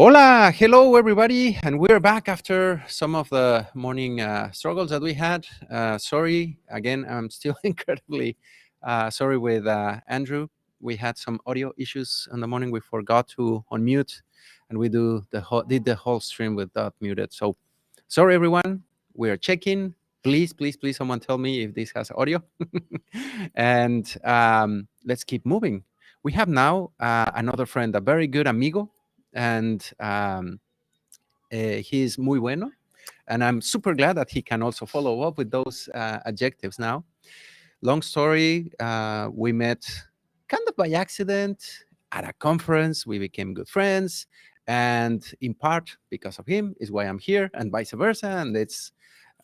Hola, hello everybody, and we're back after some of the morning struggles that we had. Sorry, again, I'm still incredibly sorry with Andrew. We had some audio issues in the morning. We forgot to unmute, and we did the whole stream without muted. So, sorry everyone. We are checking. Please, please, please, someone tell me if this has audio, and let's keep moving. We have now another friend, a very good amigo, and he's muy bueno. And I'm super glad that he can also follow up with those adjectives now. Long story, we met kind of by accident at a conference. We became good friends. And in part because of him is why I'm here, and vice versa. And it's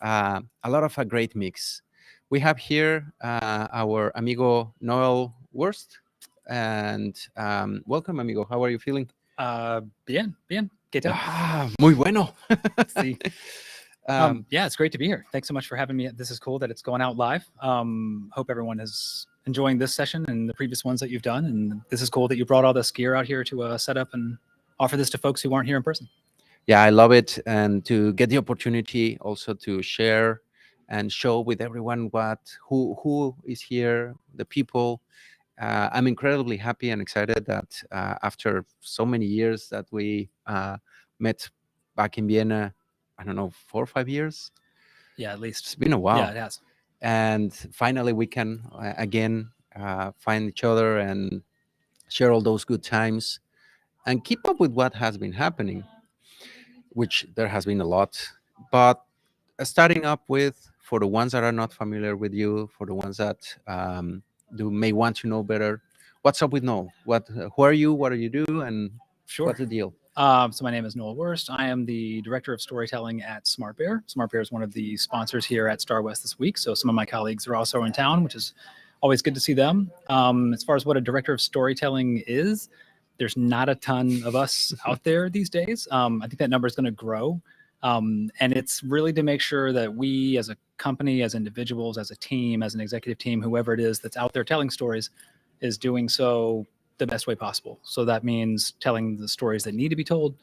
a lot of a great mix. We have here our amigo Noel Wurst. And welcome, amigo. How are you feeling? Bien. ¿Qué tal? Muy bueno. Sí. Yeah, it's great to be here. Thanks so much for having me. This is cool that it's going out live. Hope everyone is enjoying this session and the previous ones that you've done. And this is cool that you brought all this gear out here to set up and offer this to folks who aren't here in person. Yeah, I love it. And to get the opportunity also to share and show with everyone who is here, the people. I'm incredibly happy and excited that after so many years that we met back in Vienna, I don't know, 4 or 5 years. Yeah, at least. It's been a while. Yeah, it has. And finally, we can again find each other and share all those good times and keep up with what has been happening, which there has been a lot. But starting up with, for the ones that are not familiar with you, for the ones that may want to know better, what's up with Noel? Who are you? What do you do? And Sure. what's the deal? So my name is Noel Wurst. I am the Director of Storytelling at Smart Bear. Smart Bear is one of the sponsors here at Star West this week. So some of my colleagues are also in town, which is always good to see them. As far as what a Director of Storytelling is, there's not a ton of us out there these days. I think that number is going to grow. And it's really to make sure that we as a company, as individuals, as a team, as an executive team, whoever it is that's out there telling stories, is doing so the best way possible. So that means telling the stories that need to be told,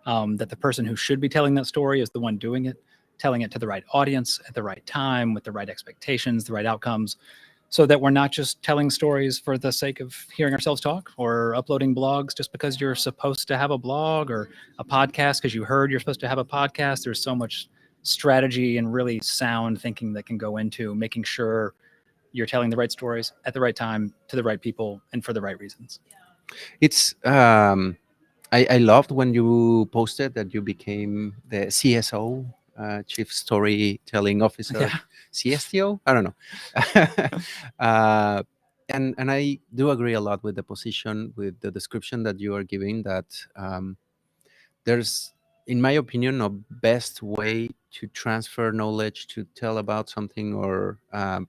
that the person who should be telling that story is the one doing it, telling it to the right audience at the right time with the right expectations, the right outcomes, so that we're not just telling stories for the sake of hearing ourselves talk or uploading blogs just because you're supposed to have a blog, or a podcast because you heard you're supposed to have a podcast. There's so much strategy and really sound thinking that can go into making sure you're telling the right stories at the right time to the right people and for the right reasons. It's I loved when you posted that you became the CSO, Chief Storytelling Officer, Yeah. CSTO. I don't know. And I do agree a lot with the position, with the description that you are giving. That there's, in my opinion, no best way to transfer knowledge, to tell about something, or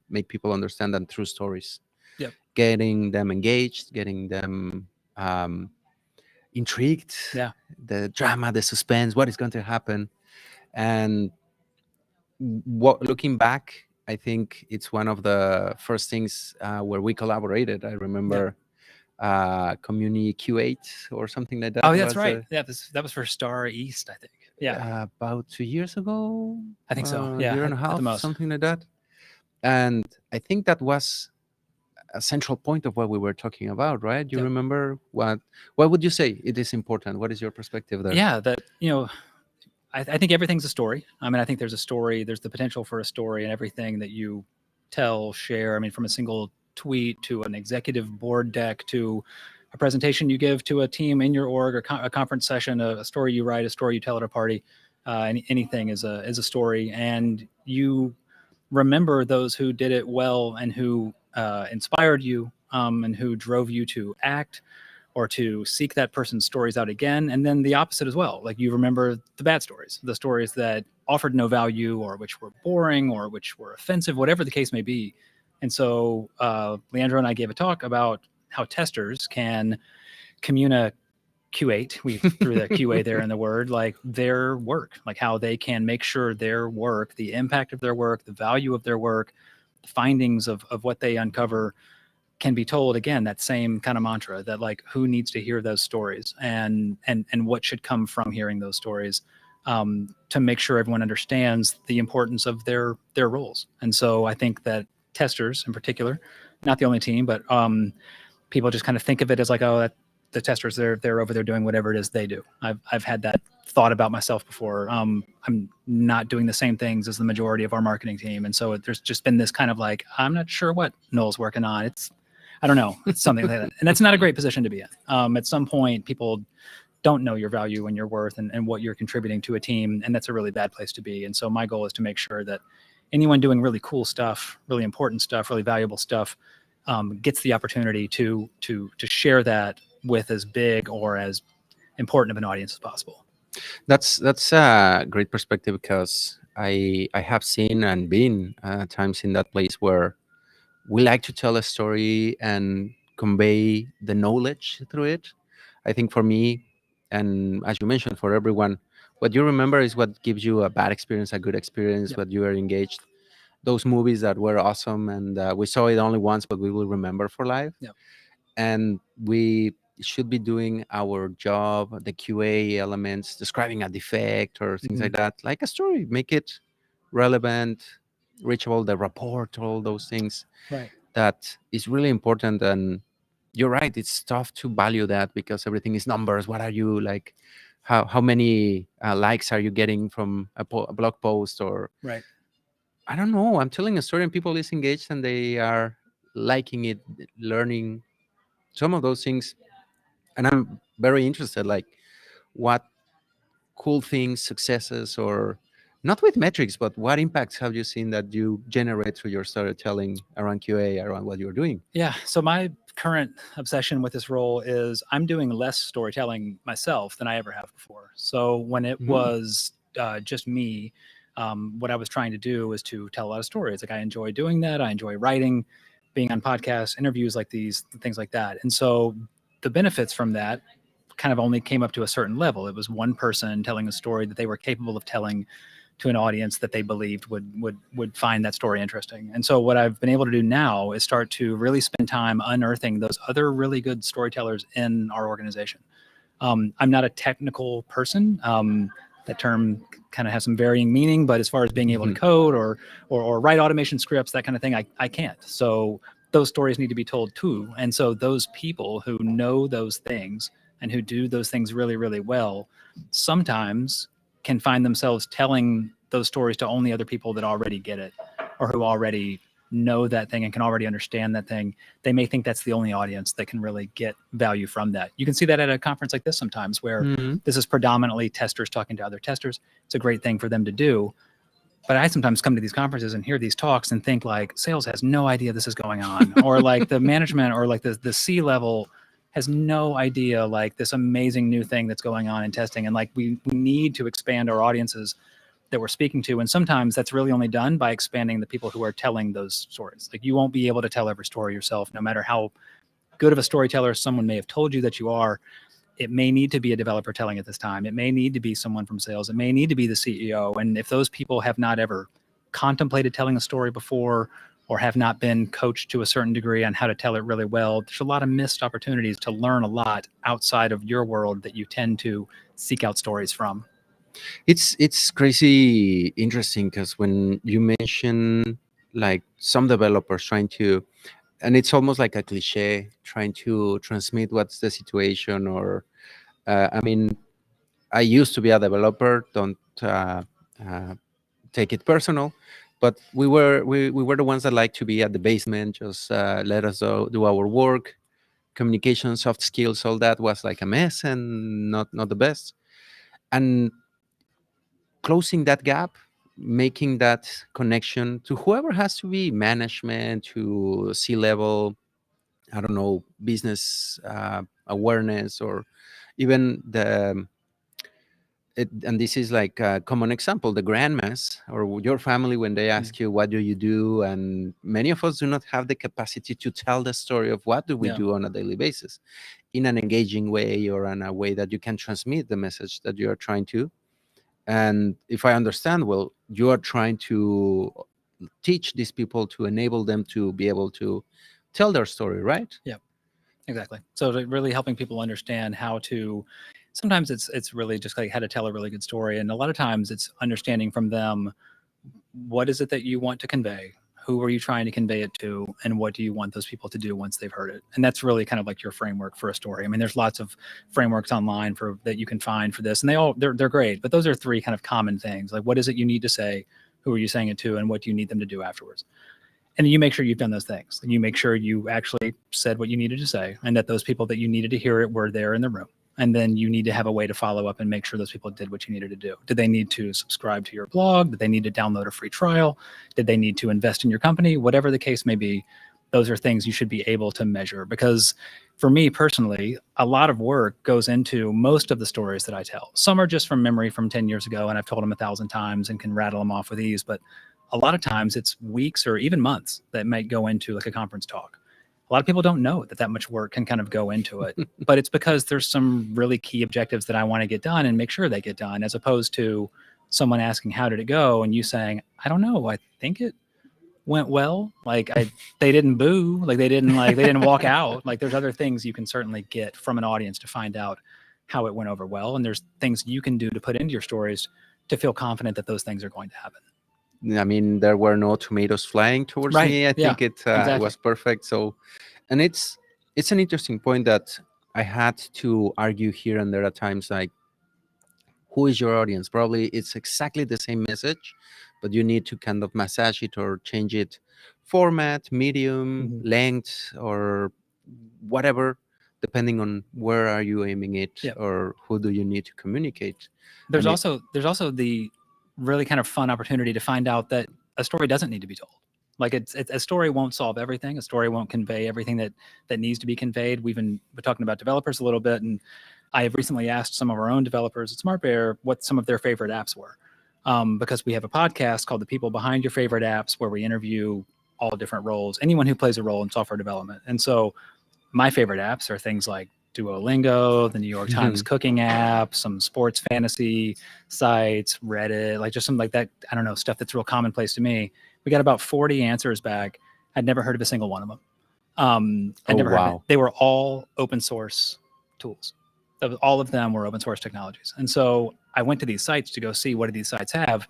make people understand than through stories. Yep. Getting them engaged, getting them intrigued. Yeah. The drama, the suspense, what is going to happen. And looking back, I think it's one of the first things where we collaborated. I remember Community Q8 or something like that. Oh, that's right. That was for Star East, I think. Yeah. About 2 years ago. I think so. Yeah. Year and a at the half, most. something like that. And I think that was a central point of what we were talking about, right? You Yep. remember what would you say it is important? What is your perspective there? Yeah, that, I think everything's a story. I mean, I think there's a story, there's the potential for a story in everything that you tell, share. I mean, from a single tweet to an executive board deck to a presentation you give to a team in your org, or a conference session, a story you write, a story you tell at a party, anything is a story. And you remember those who did it well and who inspired you, and who drove you to act or to seek that person's stories out again. And then the opposite as well. Like, you remember the bad stories, the stories that offered no value, or which were boring, or which were offensive, whatever the case may be. And so Leandro and I gave a talk about how testers can communicate, we threw that QA there in the word, like their work, like how they can make sure their work, the impact of their work, the value of their work, the findings of what they uncover can be told again, that same kind of mantra that like who needs to hear those stories and what should come from hearing those stories, to make sure everyone understands the importance of their roles. And so I think that testers in particular, not the only team, but people just kind of think of it as like, oh, the testers, they're over there doing whatever it is they do. I've had that thought about myself before. I'm not doing the same things as the majority of our marketing team, and so there's just been this kind of like, I'm not sure what Noel's working on. I don't know. It's something like that, and that's not a great position to be in. At some point, people don't know your value and your worth and what you're contributing to a team, and that's a really bad place to be. And so my goal is to make sure that anyone doing really cool stuff, really important stuff, really valuable stuff, gets the opportunity to share that with as big or as important of an audience as possible. That's a great perspective, because I have seen and been times in that place where we like to tell a story and convey the knowledge through it. I think for me, and as you mentioned, for everyone, what you remember is what gives you a bad experience, a good experience, Yep. what you are engaged. Those movies that were awesome, and we saw it only once, but we will remember for life. Yep. And we should be doing our job, the QA elements, describing a defect or things like that, like a story, make it relevant, reachable, the report, all those things. Right. That is really important. And you're right, it's tough to value that, because everything is numbers. What are you like? How many likes are you getting from a blog post? Or Right. I don't know. I'm telling a story and people is engaged and they are liking it, learning some of those things. And I'm very interested, like, what cool things, successes, or not with metrics, but what impacts have you seen that you generate through your storytelling around QA, around what you're doing? Yeah. So my current obsession with this role is I'm doing less storytelling myself than I ever have before. So when it was just me, what I was trying to do was to tell a lot of stories. Like I enjoy doing that. I enjoy writing, being on podcasts, interviews like these, things like that. And so the benefits from that kind of only came up to a certain level. It was one person telling a story that they were capable of telling to an audience that they believed would find that story interesting. And so what I've been able to do now is start to really spend time unearthing those other really good storytellers in our organization. I'm not a technical person. That term kind of has some varying meaning, but as far as being able to code or write automation scripts, that kind of thing, I can't. So those stories need to be told too. And so those people who know those things and who do those things really, really well, sometimes can find themselves telling those stories to only other people that already get it or who already know that thing and can already understand that thing. They may think that's the only audience that can really get value from that. You can see that at a conference like this sometimes, where this is predominantly testers talking to other testers. It's a great thing for them to do. But I sometimes come to these conferences and hear these talks and think like sales has no idea this is going on, or like the management or like the C level has no idea like this amazing new thing that's going on in testing. And like we need to expand our audiences that we're speaking to. And sometimes that's really only done by expanding the people who are telling those stories. Like you won't be able to tell every story yourself, no matter how good of a storyteller someone may have told you that you are. It may need to be a developer telling at this time. It may need to be someone from sales. It may need to be the CEO. And if those people have not ever contemplated telling a story before, or have not been coached to a certain degree on how to tell it really well, there's a lot of missed opportunities to learn a lot outside of your world that you tend to seek out stories from. It's crazy interesting, because when you mention like some developers trying to, and it's almost like a cliche, trying to transmit what's the situation, or I mean, I used to be a developer. Don't uh, take it personal, but we were the ones that like to be at the basement, just let us do our work. Communication, soft skills, all that was like a mess and not the best. And closing that gap, making that connection to whoever has to be management, to C-level, I don't know, business awareness, or even and this is like a common example, the grandmas or your family, when they ask you, what do you do? And many of us do not have the capacity to tell the story of what do we do on a daily basis in an engaging way, or in a way that you can transmit the message that you are trying to. And if I understand well, you are trying to teach these people, to enable them to be able to tell their story, right? Exactly. So really helping people understand how to. Sometimes it's really just like how to tell a really good story, and a lot of times it's understanding from them what is it that you want to convey, who are you trying to convey it to, and what do you want those people to do once they've heard it. And that's really kind of like your framework for a story. I mean, there's lots of frameworks online for that you can find for this, and they're great, but those are three kind of common things. Like, what is it you need to say, who are you saying it to, and what do you need them to do afterwards. And you make sure you've done those things. You make sure you actually said what you needed to say, and that those people that you needed to hear it were there in the room. And then you need to have a way to follow up and make sure those people did what you needed to do. Did they need to subscribe to your blog? Did they need to download a free trial? Did they need to invest in your company? Whatever the case may be, those are things you should be able to measure. Because for me personally, a lot of work goes into most of the stories that I tell. Some are just from memory from 10 years ago, and I've told them 1,000 times and can rattle them off with ease. But a lot of times it's weeks or even months that might go into like a conference talk. A lot of people don't know that much work can kind of go into it, but it's because there's some really key objectives that I want to get done and make sure they get done, as opposed to someone asking, how did it go? And you saying, I don't know. I think it went well. They didn't boo. They didn't walk out. Like, there's other things you can certainly get from an audience to find out how it went over well. And there's things you can do to put into your stories to feel confident that those things are going to happen. I mean, there were no tomatoes flying towards me. I think it exactly. was perfect. So, and it's an interesting point that I had to argue here and there at times. Like, who is your audience? Probably it's exactly the same message, but you need to kind of massage it or change it, format, medium, length, or whatever, depending on where are you aiming it or who do you need to communicate. There's also the really kind of fun opportunity to find out that a story doesn't need to be told. Like, a story won't solve everything. A story won't convey everything that needs to be conveyed. We've been talking about developers a little bit, and I have recently asked some of our own developers at SmartBear what some of their favorite apps were, because we have a podcast called The People Behind Your Favorite Apps, where we interview all different roles, anyone who plays a role in software development. And so my favorite apps are things like Duolingo, the New York Times cooking app, some sports fantasy sites, Reddit, like just some like that, I don't know, stuff that's real commonplace to me. We got about 40 answers back. I'd never heard of a single one of them. Heard of it. They were all open source tools. All of them were open source technologies. And so I went to these sites to go see what do these sites have.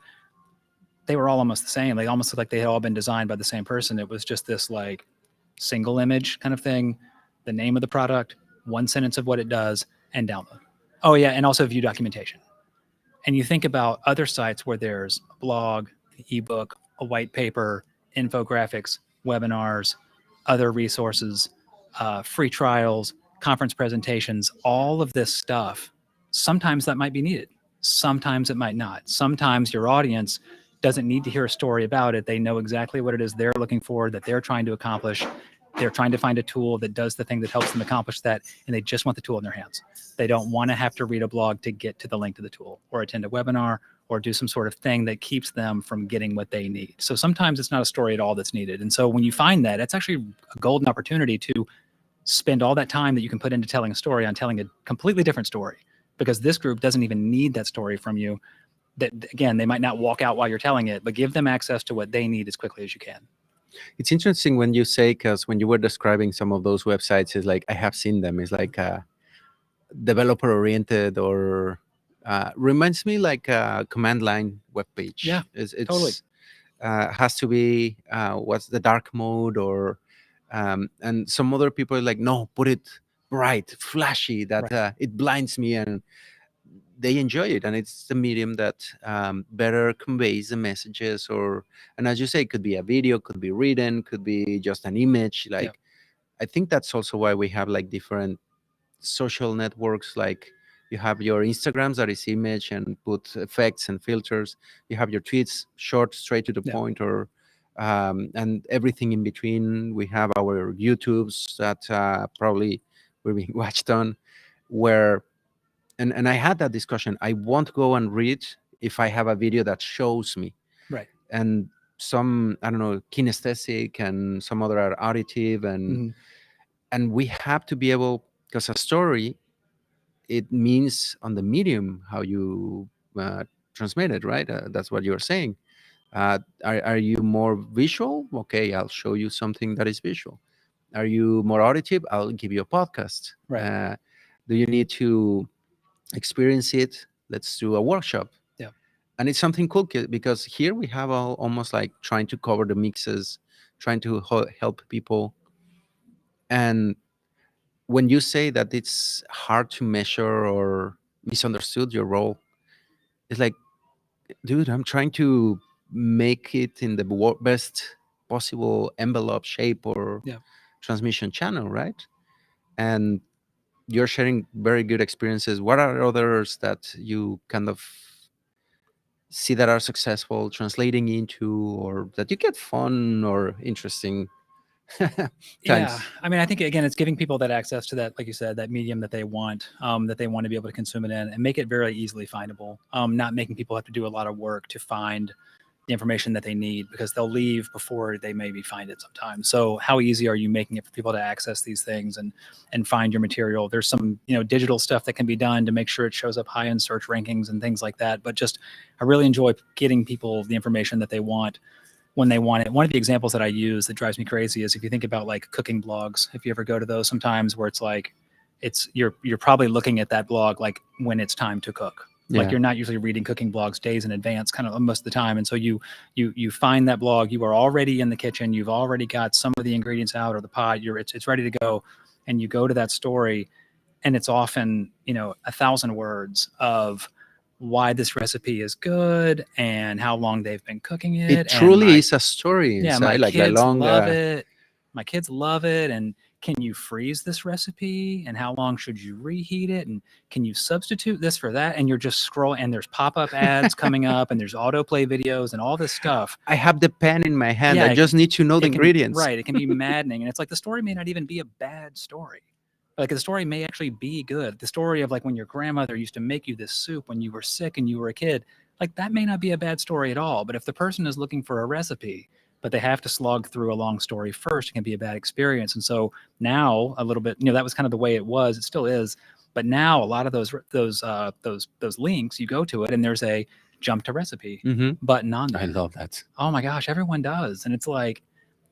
They were all almost the same. They almost looked like they had all been designed by the same person. It was just this like single image kind of thing, the name of the product, one sentence of what it does, and download. Oh yeah, and also view documentation. And you think about other sites where there's a blog, an ebook, a white paper, infographics, webinars, other resources, free trials, conference presentations, all of this stuff. Sometimes that might be needed. Sometimes it might not. Sometimes your audience doesn't need to hear a story about it. They know exactly what it is they're looking for, that they're trying to accomplish. They're trying to find a tool that does the thing that helps them accomplish that, and they just want the tool in their hands. They don't want to have to read a blog to get to the link to the tool, or attend a webinar, or do some sort of thing that keeps them from getting what they need. So sometimes it's not a story at all that's needed. And so when you find that, it's actually a golden opportunity to spend all that time that you can put into telling a story on telling a completely different story, because this group doesn't even need that story from you. That, again, they might not walk out while you're telling it, but give them access to what they need as quickly as you can. It's interesting when you say, because when you were describing some of those websites, it's like, I have seen them. It's like developer oriented, or reminds me like a command line web page. Yeah, it's totally. Has to be what's the dark mode, or and some other people are like, no, put it bright, flashy, that it blinds me, and they enjoy it, and it's the medium that better conveys the messages. Or, and as you say, it could be a video, could be written, could be just an image. Like, I think that's also why we have like different social networks. Like, you have your Instagrams that is image and put effects and filters. You have your tweets, short, straight to the point, or and everything in between. We have our YouTubes that probably we're being watched on, where and I had that discussion. I won't go and read if I have a video that shows me. Right. And some, I don't know, kinesthetic, and some other are auditive, and we have to be able, because a story, it means on the medium how you transmit it, right? That's what you're saying. Are you more visual? Okay, I'll show you something that is visual. Are you more auditive? I'll give you a podcast. Right. Do you need to experience it? Let's do a workshop. Yeah. And it's something cool because here we have almost like trying to cover the mixes, trying to help people. And when you say that it's hard to measure or misunderstood your role, it's like, dude, I'm trying to make it in the best possible envelope, shape, or Yeah. transmission channel, right? And you're sharing very good experiences. What are others that you kind of see that are successful translating into, or that you get fun or interesting Yeah, times? I mean, I think again, it's giving people that access to that, like you said, that medium that they want to be able to consume it in, and make it very easily findable. Not making people have to do a lot of work to find the information that they need, because they'll leave before they maybe find it sometimes. So how easy are you making it for people to access these things and find your material? There's some, digital stuff that can be done to make sure it shows up high in search rankings and things like that. But just, I really enjoy getting people the information that they want when they want it. One of the examples that I use that drives me crazy is if you think about like cooking blogs, if you ever go to those sometimes, where it's like, you're probably looking at that blog like when it's time to cook. Like Yeah. you're not usually reading cooking blogs days in advance, kind of most of the time. And so you find that blog, you are already in the kitchen, you've already got some of the ingredients out or the pot, it's ready to go, and you go to that story, and it's often 1,000 words of why this recipe is good and how long they've been cooking It it, and truly is a story my inside, like the kids long. love it. My kids love it. And can you freeze this recipe? And how long should you reheat it? And can you substitute this for that? And you're just scrolling, and there's pop-up ads coming up, and there's autoplay videos and all this stuff. I have the pen in my hand. Yeah, I just need to know the it can, ingredients. right. It can be maddening. And it's like the story may not even be a bad story. Like the story may actually be good. The story of like when your grandmother used to make you this soup when you were sick and you were a kid, like that may not be a bad story at all. But if the person is looking for a recipe, but they have to slog through a long story first, it can be a bad experience. And so now a little bit, that was kind of the way it was. It still is. But now a lot of those links, you go to it and there's a jump to recipe button on there. I love that. Oh my gosh, everyone does. And it's like,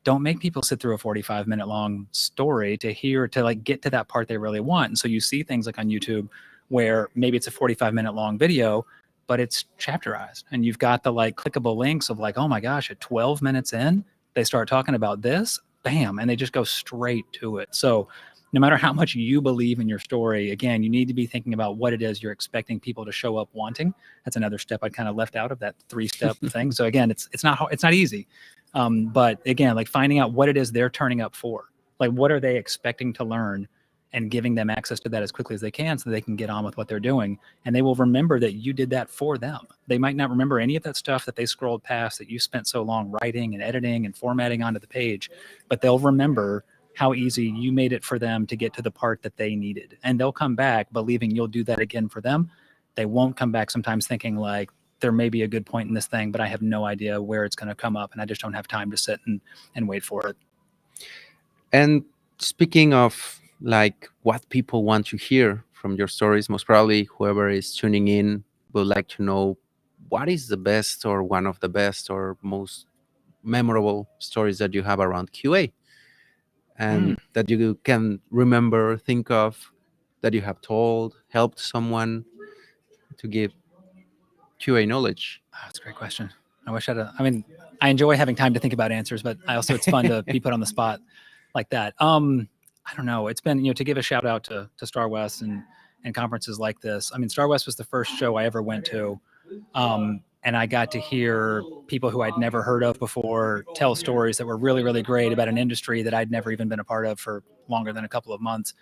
don't make people sit through a 45-minute long story to like get to that part they really want. And so you see things like on YouTube where maybe it's a 45-minute long video, but it's chapterized, and you've got the like clickable links of like, oh my gosh, at 12 minutes in, they start talking about this, bam, and they just go straight to it. So no matter how much you believe in your story, again, you need to be thinking about what it is you're expecting people to show up wanting. That's another step I kind of left out of that 3-step thing. So again, it's not easy. But again, like finding out what it is they're turning up for, like what are they expecting to learn, and giving them access to that as quickly as they can so they can get on with what they're doing. And they will remember that you did that for them. They might not remember any of that stuff that they scrolled past that you spent so long writing and editing and formatting onto the page, but they'll remember how easy you made it for them to get to the part that they needed. And they'll come back believing you'll do that again for them. They won't come back sometimes thinking like, there may be a good point in this thing, but I have no idea where it's going to come up, and I just don't have time to sit and wait for it. And speaking of like what people want to hear from your stories, most probably whoever is tuning in would like to know what is the best or one of the best or most memorable stories that you have around QA, and that you can remember, think of, that you have told, helped someone to give QA knowledge. Oh, that's a great question. I wish I enjoy having time to think about answers, but it's fun to be put on the spot like that. I don't know. It's been, to give a shout out to Star West and conferences like this. I mean, Star West was the first show I ever went to. And I got to hear people who I'd never heard of before tell stories that were really, really great about an industry that I'd never even been a part of for longer than a couple of months.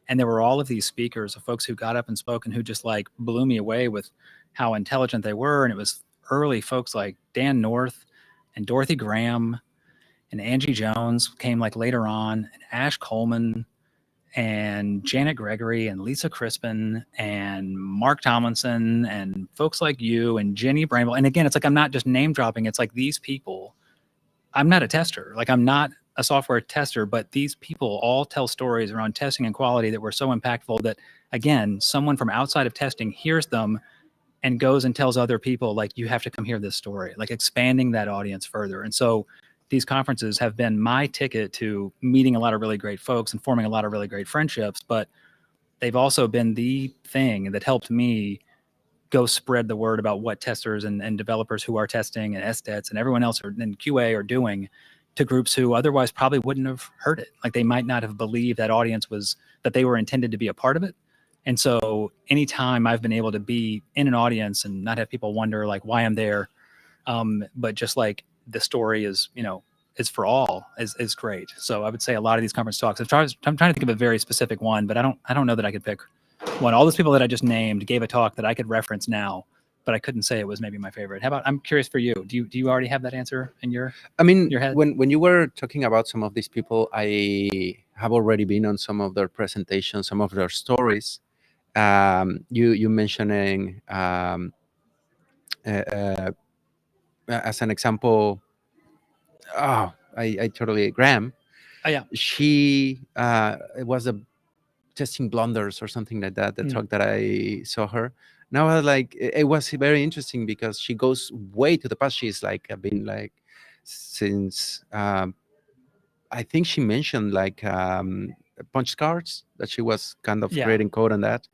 And there were all of these speakers of folks who got up and spoke and who just like blew me away with how intelligent they were. And it was early folks like Dan North and Dorothy Graham and Angie Jones came like later on, and Ash Coleman and Janet Gregory and Lisa Crispin and Mark Tomlinson and folks like you and Jenny Bramble. And again, it's like, I'm not just name dropping. It's like these people, I'm not a tester. Like I'm not a software tester, but these people all tell stories around testing and quality that were so impactful that, again, someone from outside of testing hears them and goes and tells other people, like, you have to come hear this story, like expanding that audience further. And so these conferences have been my ticket to meeting a lot of really great folks and forming a lot of really great friendships, but they've also been the thing that helped me go spread the word about what testers and developers who are testing and SDETs and everyone else in QA are doing to groups who otherwise probably wouldn't have heard it. Like they might not have believed that audience was, that they were intended to be a part of it. And so anytime I've been able to be in an audience and not have people wonder like why I'm there, but just like the story is, is for all is great. So I would say a lot of these conference talks, I'm trying to think of a very specific one, but I don't know that I could pick one. All those people that I just named gave a talk that I could reference now, but I couldn't say it was maybe my favorite. How about, I'm curious for you. Do you already have that answer in your head? When you were talking about some of these people, I have already been on some of their presentations, some of their stories. You mentioning uh, as an example, I totally Graham. Oh yeah. She it was a testing blunders or something like that. The talk that I saw her. Now I was like, it was very interesting because she goes way to the past. She's like been like since I think she mentioned like punch cards that she was kind of creating code on that,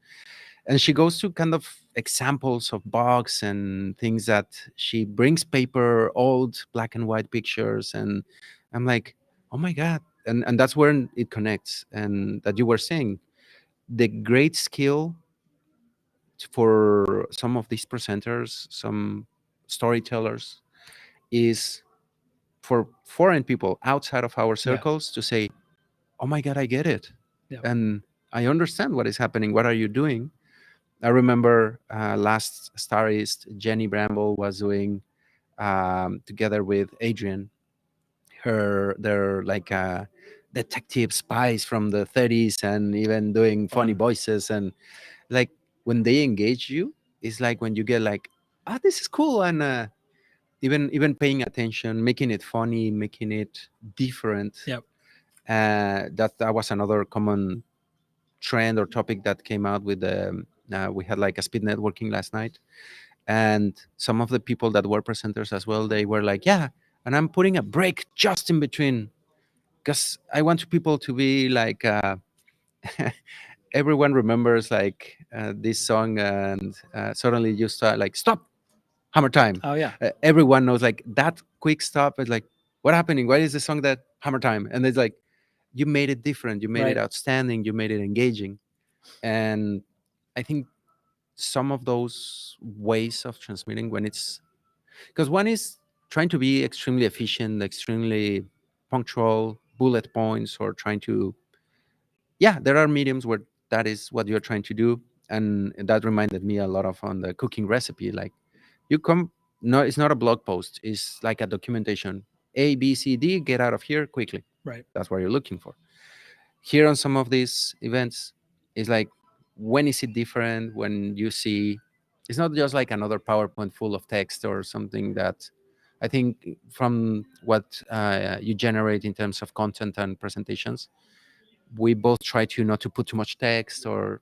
and she goes to kind of examples of bugs and things that she brings paper, old black and white pictures, and I'm like, oh my god, and that's where it connects, and that you were saying the great skill for some of these presenters, some storytellers, is for foreign people outside of our circles to say, oh my god, I get it, and I understand what is happening, what are you doing. I remember last Star East, Jenny Bramble was doing together with Adrian, they're like detective spies from the 30s, and even doing funny voices, and like when they engage you, it's like when you get like, this is cool, and even paying attention, making it funny, making it different. That was another common trend or topic that came out with the we had like a speed networking last night, and some of the people that were presenters as well, they were like, yeah, and I'm putting a break just in between because I want people to be like everyone remembers like this song, and suddenly you start like, stop, hammer time. Oh yeah. Everyone knows like that quick stop is like, what happening, why is the song that hammer time, and it's like, you made it different, you made it outstanding, you made it engaging. And I think some of those ways of transmitting, when it's, because one is trying to be extremely efficient, extremely punctual, bullet points, or trying to, yeah, there are mediums where that is what you're trying to do. And that reminded me a lot of on the cooking recipe, like you come, no, it's not a blog post, it's like a documentation, A, B, C, D, get out of here quickly. That's what you're looking for. Here on some of these events, it's like, when is it different? When you see, it's not just like another PowerPoint full of text or something. That I think from what you generate in terms of content and presentations, we both try to not to put too much text, or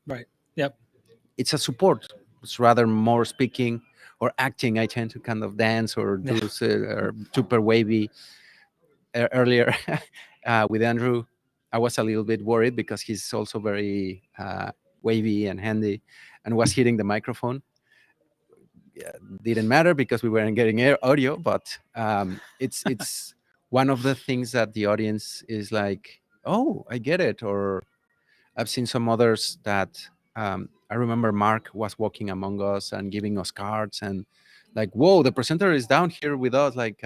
it's a support. It's rather more speaking or acting. I tend to kind of dance or do or super wavy. Earlier with Andrew, I was a little bit worried because he's also very wavy and handy, and was hitting the microphone. Didn't matter because we weren't getting audio, but it's one of the things that the audience is like, oh, I get it. Or I've seen some others that I remember Mark was walking among us and giving us cards, and like, whoa, the presenter is down here with us, like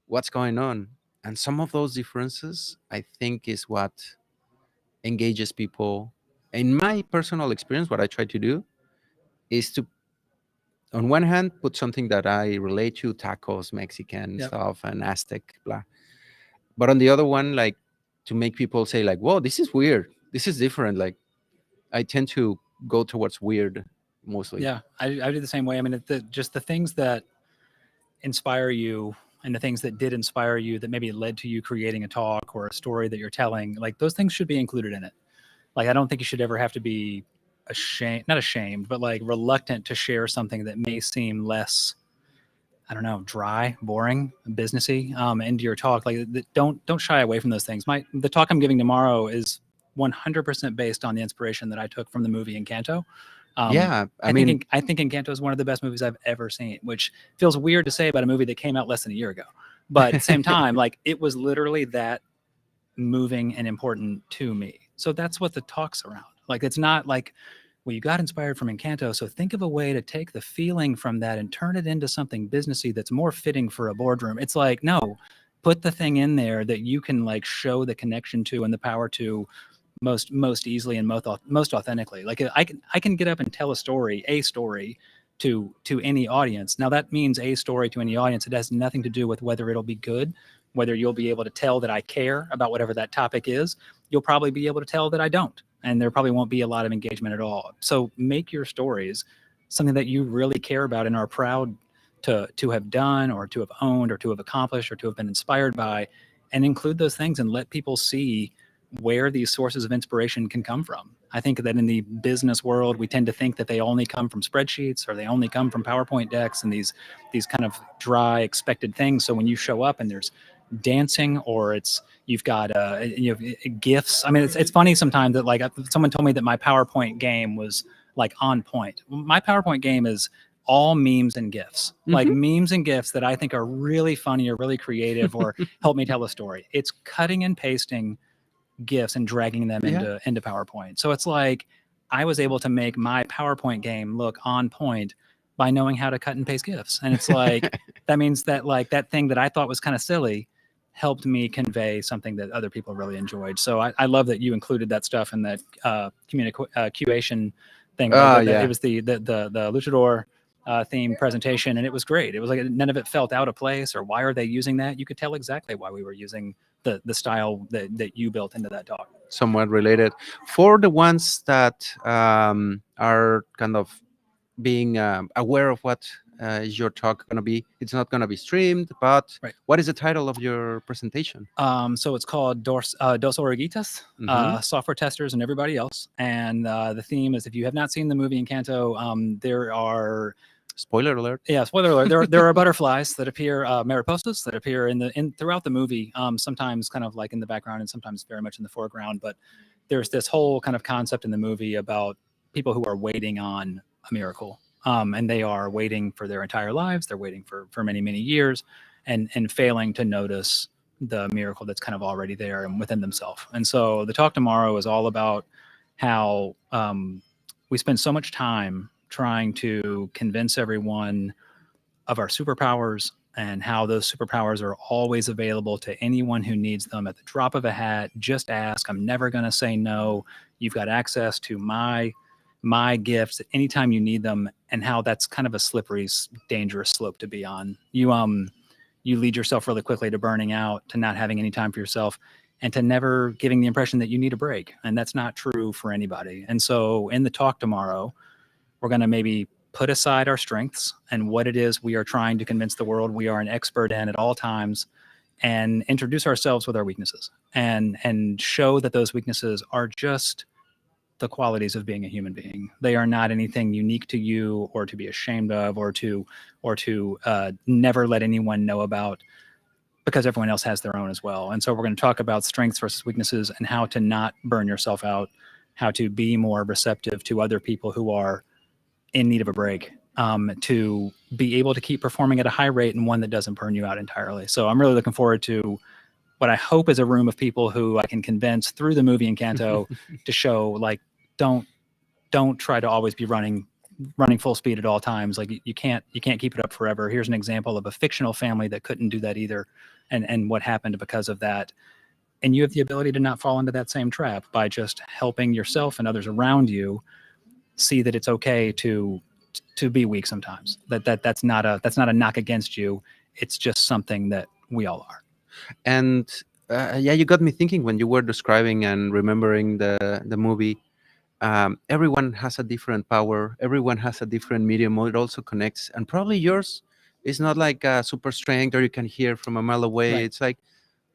what's going on. And some of those differences, I think, is what engages people. In my personal experience, what I try to do is to, on one hand, put something that I relate to, tacos, Mexican stuff, and Aztec, blah. But on the other one, like, to make people say like, whoa, this is weird, this is different. Like, I tend to go towards weird mostly. Yeah, I do the same way. I mean, just the things that inspire you, and the things that did inspire you that maybe led to you creating a talk or a story that you're telling, like those things should be included in it. Like, I don't think you should ever have to be not ashamed, but like reluctant to share something that may seem less I don't know, dry, boring, businessy into your talk. Like, don't shy away from those things. The talk I'm giving tomorrow is 100% based on the inspiration that I took from the movie Encanto. Yeah, I mean, I think Encanto is one of the best movies I've ever seen, which feels weird to say about a movie that came out less than a year ago. But at the same time, like, it was literally that moving and important to me. So that's what the talk's around. Like, it's not like, well, you got inspired from Encanto, so think of a way to take the feeling from that and turn it into something businessy that's more fitting for a boardroom. It's like, no, put the thing in there that you can like show the connection to and the power to most easily and most authentically. Like, I can get up and tell a story to any audience. Now that means a story to any audience. It has nothing to do with whether it'll be good, whether you'll be able to tell that I care about whatever that topic is. You'll probably be able to tell that I don't, and there probably won't be a lot of engagement at all. So make your stories something that you really care about and are proud to have done, or to have owned, or to have accomplished, or to have been inspired by, and include those things and let people see where these sources of inspiration can come from. I think that in the business world, we tend to think that they only come from spreadsheets, or they only come from PowerPoint decks and these kind of dry expected things. So when you show up and there's dancing, or you've got gifts. I mean, it's funny sometimes that, like, someone told me that my PowerPoint game was like on point. My PowerPoint game is all memes and gifs, like memes and gifs that I think are really funny or really creative or help me tell a story. It's cutting and pasting gifs and dragging them yeah. into PowerPoint. So it's like I was able to make my PowerPoint game look on point by knowing how to cut and paste gifs. And it's like that means that, like, that thing that I thought was kind of silly helped me convey something that other people really enjoyed. So I love that you included that stuff in that communication thing. Yeah. It was the luchador theme presentation, and it was great. It was like none of it felt out of place or why are they using that. You could tell exactly why we were using the style that you built into that talk. Somewhat related. For the ones that are kind of being aware of what is your talk going to be, it's not going to be streamed, but Right. what is the title of your presentation? So it's called Dos Oruguitas, Software Testers and Everybody Else. And the theme is, if you have not seen the movie Encanto, there are... Spoiler alert. Yeah, spoiler alert. There are butterflies that appear, mariposas that appear throughout the movie. Sometimes kind of like in the background, and sometimes very much in the foreground. But there's this whole kind of concept in the movie about people who are waiting on a miracle, and they are waiting for their entire lives. They're waiting for many years, and failing to notice the miracle that's kind of already there and within themselves. And so the talk tomorrow is all about how we spend so much time trying to convince everyone of our superpowers, and how those superpowers are always available to anyone who needs them at the drop of a hat. Just ask. I'm never going to say no. You've got access to my gifts at any time you need them, and how that's kind of a slippery, dangerous slope to be on. You lead yourself really quickly to burning out, to not having any time for yourself, and to never giving the impression that you need a break. And that's not true for anybody. And so in the talk tomorrow, we're going to maybe put aside our strengths and what it is we are trying to convince the world we are an expert in at all times, and introduce ourselves with our weaknesses, and show that those weaknesses are just the qualities of being a human being. They are not anything unique to you, or to be ashamed of, or to never let anyone know about, because everyone else has their own as well. And so we're going to talk about strengths versus weaknesses, and how to not burn yourself out, how to be more receptive to other people who are in need of a break, to be able to keep performing at a high rate, and one that doesn't burn you out entirely. So I'm really looking forward to what I hope is a room of people who I can convince through the movie Encanto to show, like, don't try to always be running full speed at all times. Like, you can't keep it up forever. Here's an example of a fictional family that couldn't do that either, and what happened because of that. And you have the ability to not fall into that same trap by just helping yourself and others around you see that it's okay to be weak sometimes. That's not a knock against you. It's just something that we all are. And yeah, you got me thinking when you were describing and remembering the movie. Everyone has a different power. Everyone has a different medium. It also connects, and probably yours is not like a super strength, or you can hear from a mile away. Right. It's like,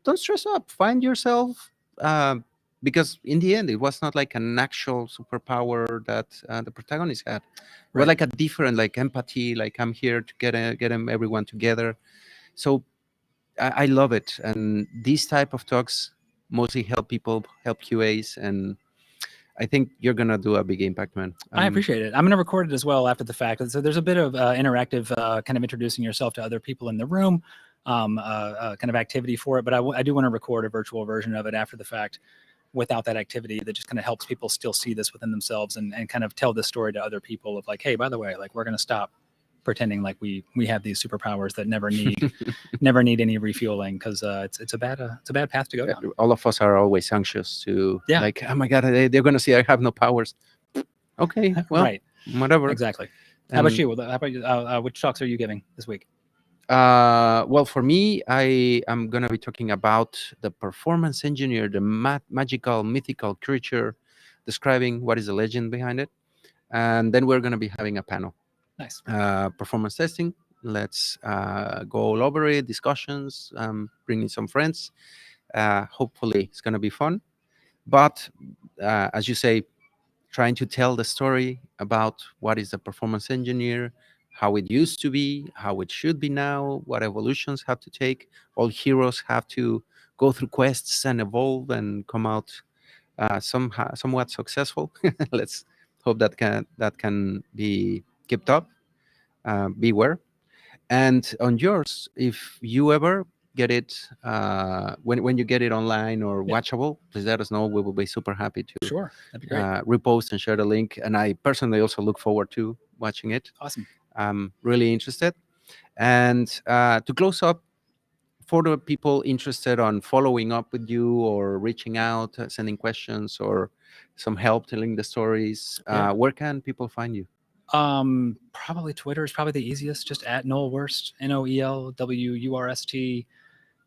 don't stress up. Find yourself. because in the end, it was not like an actual superpower that the protagonist had. It was Right. like a different, like empathy, like I'm here to get them everyone together. So I love it, and these type of talks mostly help people, help QAs, and I think you're gonna do a big impact, man. I appreciate it. I'm going to record it as well after the fact. So there's a bit of interactive, kind of introducing yourself to other people in the room, kind of activity for it. But I do want to record a virtual version of it after the fact without that activity that just kind of helps people still see this within themselves and kind of tell this story to other people of like, hey, by the way, like we're going to stop pretending like we have these superpowers that never need any refueling because it's a bad path to go down. All of us are always anxious to Yeah. like, oh my god, they're gonna see I have no powers. Okay, well, Right. whatever. Exactly. How about And you? How about you? Which talks are you giving this week? well, for me, I am gonna be talking about the performance engineer, the magical, mythical creature, describing what is the legend behind it, and then we're gonna be having a panel, Nice. performance testing. Let's go all over it, discussions, bring in some friends. Hopefully, it's gonna be fun. But as you say, trying to tell the story about what is the performance engineer, how it used to be, how it should be now, what evolutions have to take. All heroes have to go through quests and evolve and come out somewhat successful. Let's hope that can be kept up. Beware. And on yours, if you ever get it, when you get it online or Yeah. watchable, please let us know. We will be super happy to Sure. That'd be great. repost and share the link. And I personally also look forward to watching it. Awesome. I'm really interested. And to close up, for the people interested on following up with you or reaching out, sending questions or some help telling the stories, Yeah. where can people find you? Probably Twitter is probably the easiest. Just at Noel Wurst, NOELWURST.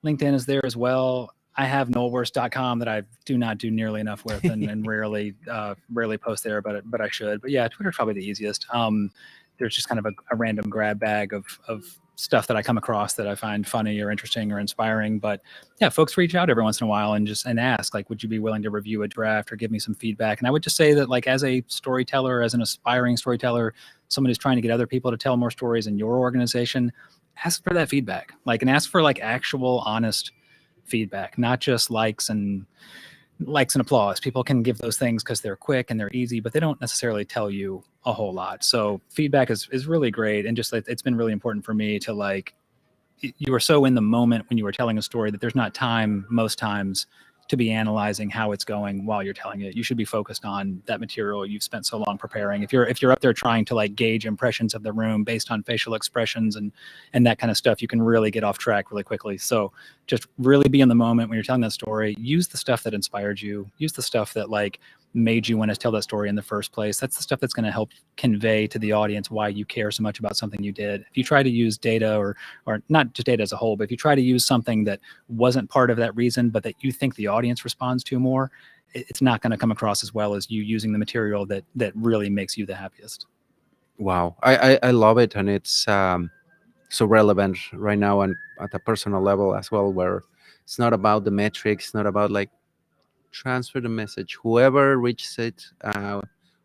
LinkedIn is there as well. I have noelwurst.com that I do not do nearly enough with and rarely post there, but I should. But yeah, Twitter's probably the easiest. There's just kind of a random grab bag of stuff that I come across that I find funny or interesting or inspiring. But yeah, folks reach out every once in a while and ask, like, would you be willing to review a draft or give me some feedback? And I would just say that, like, as a storyteller, as an aspiring storyteller, someone who's trying to get other people to tell more stories in your organization, ask for that feedback, like, and ask for like actual honest feedback, not just likes and applause. People can give those things because they're quick and they're easy, but they don't necessarily tell you a whole lot. So feedback is really great. And just like, it's been really important for me to, like, you are so in the moment when you are telling a story that there's not time most times to be analyzing how it's going while you're telling it. You should be focused on that material you've spent so long preparing. If you're up there trying to, like, gauge impressions of the room based on facial expressions and that kind of stuff, you can really get off track really quickly. So just really be in the moment when you're telling that story. Use the stuff that inspired you. Use the stuff that, like, made you want to tell that story in the first place. That's the stuff that's going to help convey to the audience why you care so much about something you did. If you try to use data or not just data as a whole, but if you try to use something that wasn't part of that reason, but that you think the audience responds to more, it's not going to come across as well as you using the material that really makes you the happiest. Wow, I love it, and it's so relevant right now, and at a personal level as well, where it's not about the metrics, not about, like, transfer the message. Whoever reaches it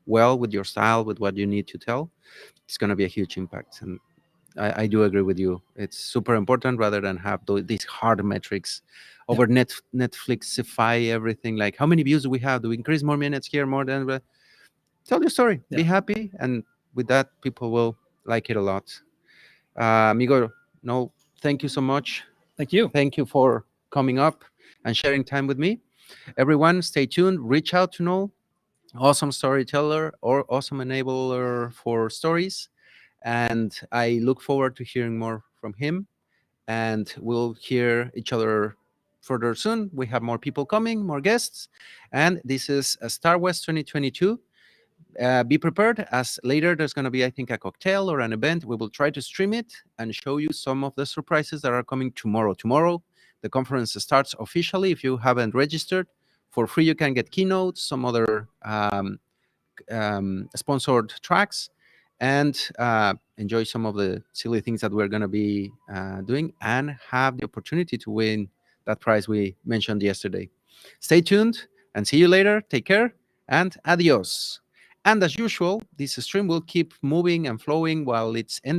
well with your style, with what you need to tell, it's going to be a huge impact. And I do agree with you. It's super important rather than have these hard metrics over Netflixify everything. Like, how many views do we have? Do we increase more minutes here, more than? Tell your story. Be happy, and with that, people will like it a lot. Amigo, no, thank you so much. Thank you. Thank you for coming up and sharing time with me. Everyone, stay tuned. Reach out to Noel, awesome storyteller or awesome enabler for stories. And I look forward to hearing more from him. And we'll hear each other further soon. We have more people coming, more guests. And this is a Star West 2022. Be prepared, as later there's going to be, I think, a cocktail or an event. We will try to stream it and show you some of the surprises that are coming tomorrow. Tomorrow, the conference starts officially. If you haven't registered, for free, you can get keynotes, some other sponsored tracks, and enjoy some of the silly things that we're going to be doing, and have the opportunity to win that prize we mentioned yesterday. Stay tuned. And see you later. Take care and adios. And as usual, this stream will keep moving and flowing while it's ending.